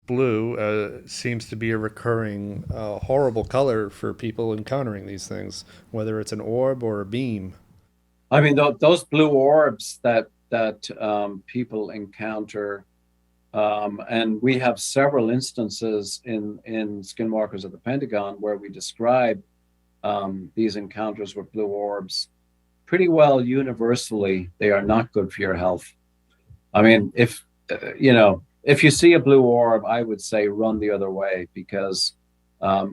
blue seems to be a recurring horrible color for people encountering these things, whether it's an orb or a beam. I mean, those blue orbs that people encounter, and we have several instances in Skinwalkers at the Pentagon where we describe these encounters with blue orbs. Pretty well universally, they are not good for your health. I mean, if you see a blue orb, I would say run the other way because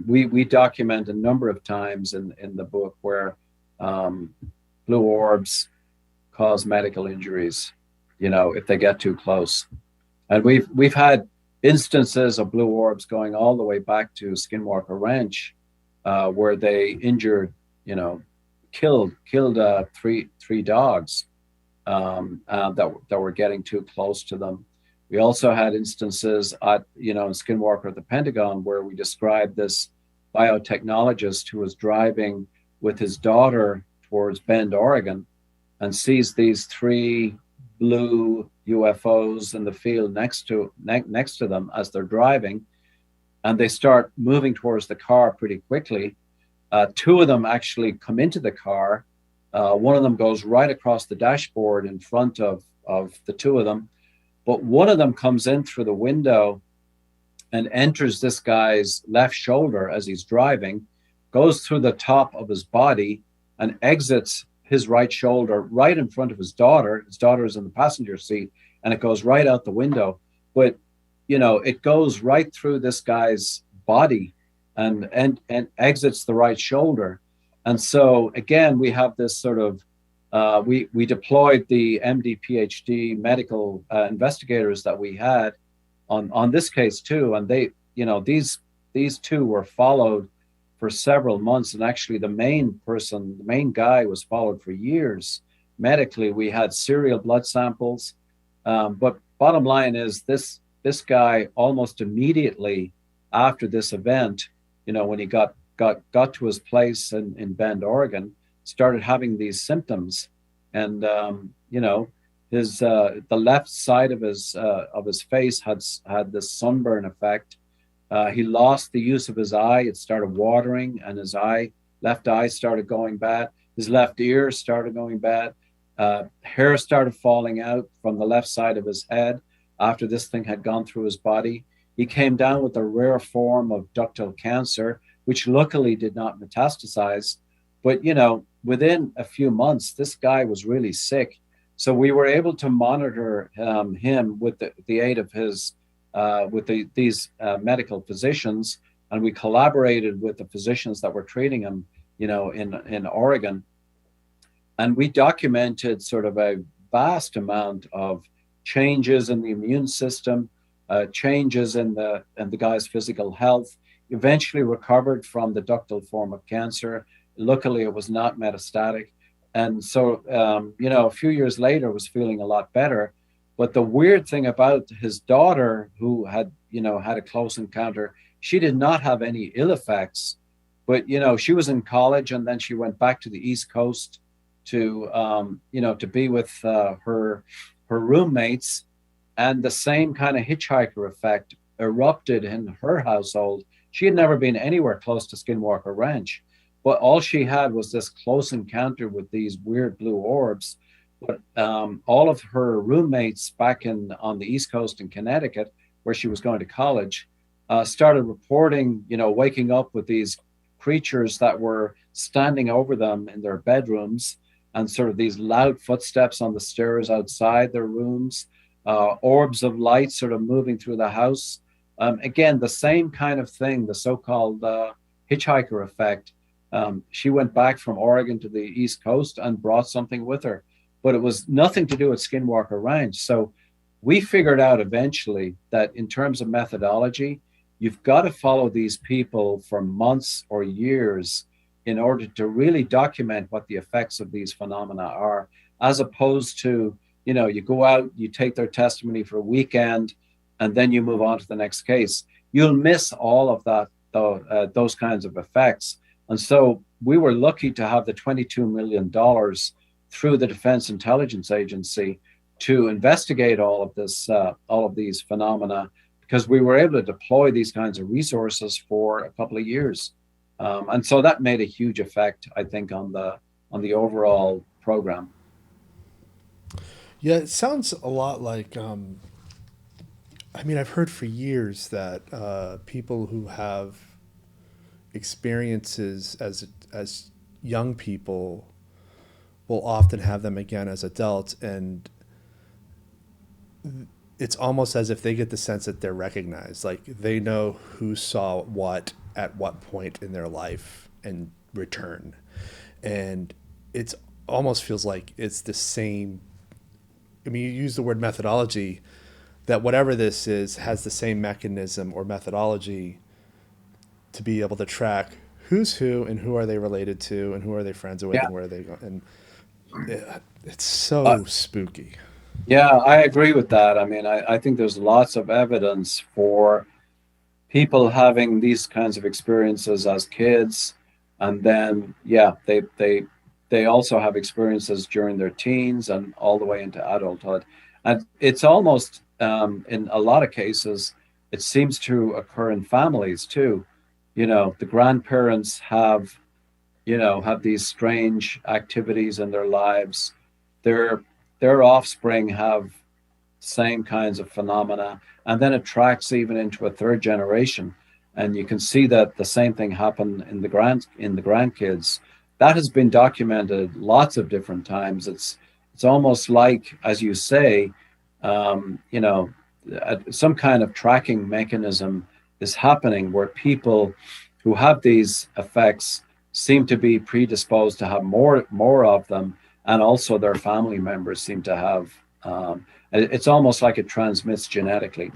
we document a number of times in the book where um, blue orbs cause medical injuries, if they get too close. And we've had instances of blue orbs going all the way back to Skinwalker Ranch, where they injured, killed three dogs that were getting too close to them. We also had instances in Skinwalker at the Pentagon where we described this biotechnologist who was driving with his daughter towards Bend, Oregon, and sees these three blue UFOs in the field next to them as they're driving, and they start moving towards the car pretty quickly. Two of them actually come into the car. One of them goes right across the dashboard in front of the two of them, but one of them comes in through the window and enters this guy's left shoulder as he's driving, goes through the top of his body, and exits his right shoulder right in front of his daughter. His daughter is in the passenger seat, and it goes right out the window. But it goes right through this guy's body and exits the right shoulder. And so again, we have this sort of we deployed the MD PhD medical investigators that we had on this case too, and they these two were followed for several months, and actually the main guy was followed for years medically. We had serial blood samples, but bottom line is this guy almost immediately after this event, when he got to his place in Bend, Oregon, started having these symptoms, and his the left side of his face had this sunburn effect. He lost the use of his eye. It started watering, and his left eye started going bad. His left ear started going bad. Hair started falling out from the left side of his head after this thing had gone through his body. He came down with a rare form of ductal cancer, which luckily did not metastasize. But, within a few months, this guy was really sick. So we were able to monitor him with the aid of these medical physicians, and we collaborated with the physicians that were treating him, in Oregon, and we documented sort of a vast amount of changes in the immune system, changes in the guy's physical health. Eventually recovered from the ductal form of cancer. Luckily, it was not metastatic, and so a few years later was feeling a lot better. But the weird thing about his daughter, who had had a close encounter, she did not have any ill effects. But she was in college, and then she went back to the East Coast to be with her roommates, and the same kind of hitchhiker effect erupted in her household. She had never been anywhere close to Skinwalker Ranch, but all she had was this close encounter with these weird blue orbs. But all of her roommates back on the East Coast in Connecticut, where she was going to college, started reporting, waking up with these creatures that were standing over them in their bedrooms, and sort of these loud footsteps on the stairs outside their rooms, orbs of light sort of moving through the house. Again, the same kind of thing, the so-called hitchhiker effect. She went back from Oregon to the East Coast and brought something with her, but it was nothing to do with Skinwalker Ranch. So we figured out eventually that in terms of methodology, you've got to follow these people for months or years in order to really document what the effects of these phenomena are, as opposed to, you go out, you take their testimony for a weekend, and then you move on to the next case. You'll miss all of that, those kinds of effects. And so we were lucky to have the $22 million through the Defense Intelligence Agency to investigate all of these phenomena, because we were able to deploy these kinds of resources for a couple of years. And so that made a huge effect, I think, on the overall program. Yeah, it sounds a lot like. I mean, I've heard for years that people who have experiences as young people will often have them again as adults, and it's almost as if they get the sense that they're recognized, like they know who saw what at what point in their life and return, and it's almost feels like it's the same. I mean, you use the word methodology, that whatever this is has the same mechanism or methodology to be able to track who's who and who are they related to and who are they friends with Yeah. and where are they go. And it's Uh, so spooky. yeah, I agree with that. I mean, I think there's lots of evidence for people having these kinds of experiences as kids, and then yeah, they also have experiences during their teens and all the way into adulthood, and it's almost in a lot of cases it seems to occur in families too. You know, the grandparents have, you know, have these strange activities in their lives. Their their offspring have same kinds of phenomena, and then it tracks even into a third generation, and you can see that the same thing happened in the grandkids. That has been documented lots of different times. It's almost like, as you say, you know, some kind of tracking mechanism is happening where people who have these effects seem to be predisposed to have more of them, and also their family members seem to have. It's almost like it transmits genetically.